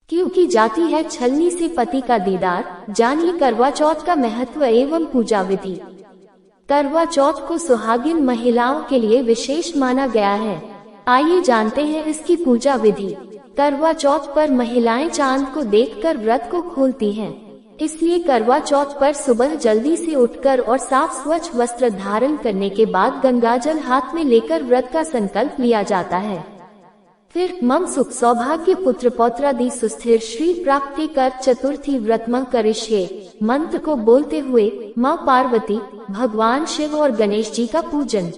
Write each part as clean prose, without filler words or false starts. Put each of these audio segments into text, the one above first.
क्यों की जाती है छलनी से पति का दीदार, जानिए करवा चौथ का महत्व एवं पूजा विधि। करवा चौथ को सुहागिन महिलाओं के लिए विशेष माना गया है। आइए जानते हैं इसकी पूजा विधि। करवा चौथ पर महिलाएं चांद को देखकर व्रत को खोलती हैं। इसलिए करवा चौथ पर सुबह जल्दी से उठकर और साफ स्वच्छ वस्त्र धारण करने के बाद गंगाजल हाथ में लेकर व्रत का संकल्प लिया जाता है। फिर मम सुख सौभाग्य पुत्र पौत्रादि सुस्थिर श्री प्राप्ति कर चतुर्थी व्रतम करिष्ये मंत्र को बोलते हुए माँ पार्वती, भगवान शिव और गणेश जी का पूजन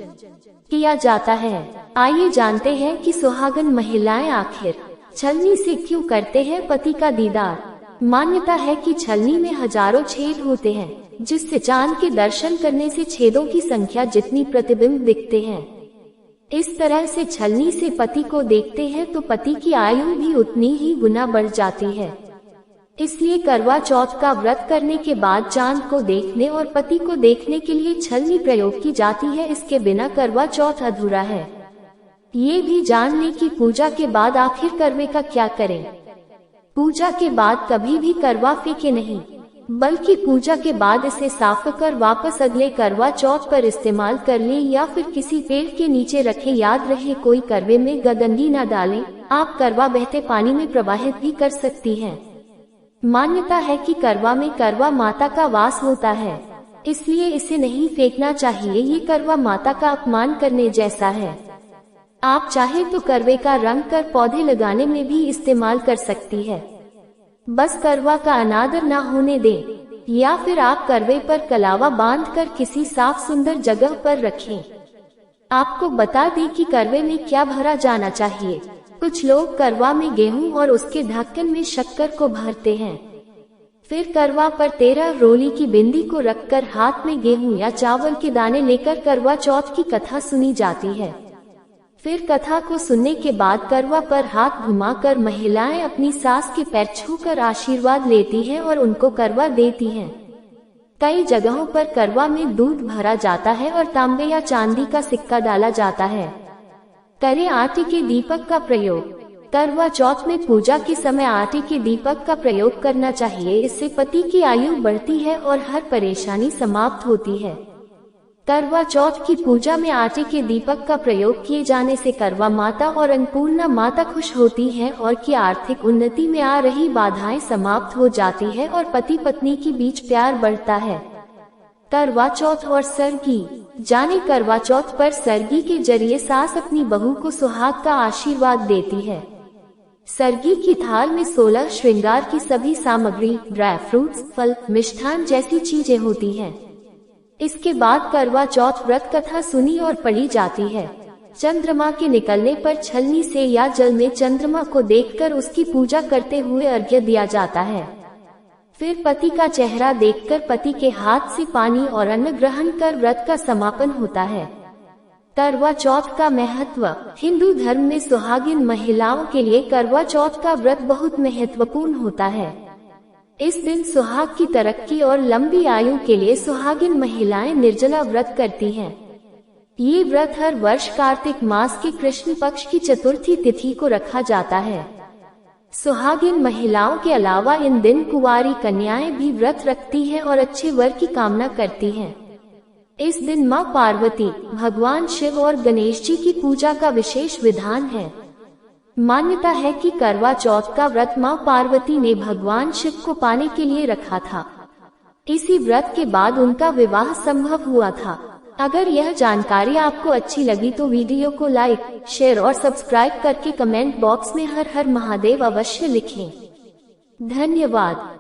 किया जाता है। आइए जानते हैं कि सुहागन महिलाएं आखिर छलनी से क्यों करते हैं पति का दीदार। मान्यता है कि छलनी में हजारों छेद होते हैं, जिससे चांद के दर्शन करने से छेदों की संख्या जितनी प्रतिबिंब दिखते हैं। इस तरह से छलनी से पति को देखते हैं तो पति की आयु भी उतनी ही गुना बढ़ जाती है। इसलिए करवा चौथ का व्रत करने के बाद चांद को देखने और पति को देखने के लिए छलनी प्रयोग की जाती है। इसके बिना करवा चौथ अधूरा है। ये भी जान लें कि पूजा के बाद आखिर करवे का क्या करें। पूजा के बाद कभी भी करवा फेंके नहीं, बल्कि पूजा के बाद इसे साफ कर वापस अगले करवा चौथ पर इस्तेमाल कर लें या फिर किसी पेड़ के नीचे रखें। याद रहे कोई करवे में गंदगी न डालें। आप करवा बहते पानी में प्रवाहित भी कर सकती हैं। मान्यता है कि करवा में करवा माता का वास होता है, इसलिए इसे नहीं फेंकना चाहिए। ये करवा माता का अपमान करने जैसा है। आप चाहे तो करवे का रंग कर पौधे लगाने में भी इस्तेमाल कर सकती है। बस करवा का अनादर न होने दें, या फिर आप करवे पर कलावा बांधकर किसी साफ सुंदर जगह पर रखें। आपको बता दें कि करवे में क्या भरा जाना चाहिए। कुछ लोग करवा में गेहूं और उसके ढक्कन में शक्कर को भरते हैं। फिर करवा पर 13 रोली की बिंदी को रखकर हाथ में गेहूं या चावल के दाने लेकर करवा चौथ की कथा सुनी जाती है। फिर कथा को सुनने के बाद करवा पर हाथ घुमाकर महिलाएं अपनी सास के पैर छूकर आशीर्वाद लेती हैं और उनको करवा देती हैं। कई जगहों पर करवा में दूध भरा जाता है और तांबे या चांदी का सिक्का डाला जाता है। करें आटे के दीपक का प्रयोग। करवा चौथ में पूजा के समय आटे के दीपक का प्रयोग करना चाहिए। इससे पति की आयु बढ़ती है और हर परेशानी समाप्त होती है। करवा चौथ की पूजा में आटे के दीपक का प्रयोग किए जाने से करवा माता और अन्नपूर्णा माता खुश होती हैं और की आर्थिक उन्नति में आ रही बाधाएं समाप्त हो जाती है और पति पत्नी के बीच प्यार बढ़ता है। करवा चौथ और सरगी। जाने करवा चौथ पर सरगी के जरिए सास अपनी बहू को सुहाग का आशीर्वाद देती है। सरगी की थाल में 16 श्रृंगार की सभी सामग्री, ड्राई फ्रूट्स, फल, मिष्ठान जैसी चीजें होती हैं। इसके बाद करवा चौथ व्रत कथा सुनी और पढ़ी जाती है। चंद्रमा के निकलने पर छलनी से या जल में चंद्रमा को देखकर उसकी पूजा करते हुए अर्घ्य दिया जाता है। फिर पति का चेहरा देखकर पति के हाथ से पानी और अन्न ग्रहण कर व्रत का समापन होता है। करवा चौथ का महत्व। हिंदू धर्म में सुहागिन महिलाओं के लिए करवा चौथ का व्रत बहुत महत्वपूर्ण होता है। इस दिन सुहाग की तरक्की और लंबी आयु के लिए सुहागिन महिलाएं निर्जला व्रत करती हैं। ये व्रत हर वर्ष कार्तिक मास के कृष्ण पक्ष की चतुर्थी तिथि को रखा जाता है। सुहागिन महिलाओं के अलावा इन दिन कुंवारी कन्याएं भी व्रत रखती हैं और अच्छे वर की कामना करती हैं। इस दिन माँ पार्वती, भगवान शिव और गणेश जी की पूजा का विशेष विधान है। मान्यता है कि करवा चौथ का व्रत माँ पार्वती ने भगवान शिव को पाने के लिए रखा था। इसी व्रत के बाद उनका विवाह संभव हुआ था। अगर यह जानकारी आपको अच्छी लगी तो वीडियो को लाइक, शेयर और सब्सक्राइब करके कमेंट बॉक्स में हर हर महादेव अवश्य लिखें। धन्यवाद।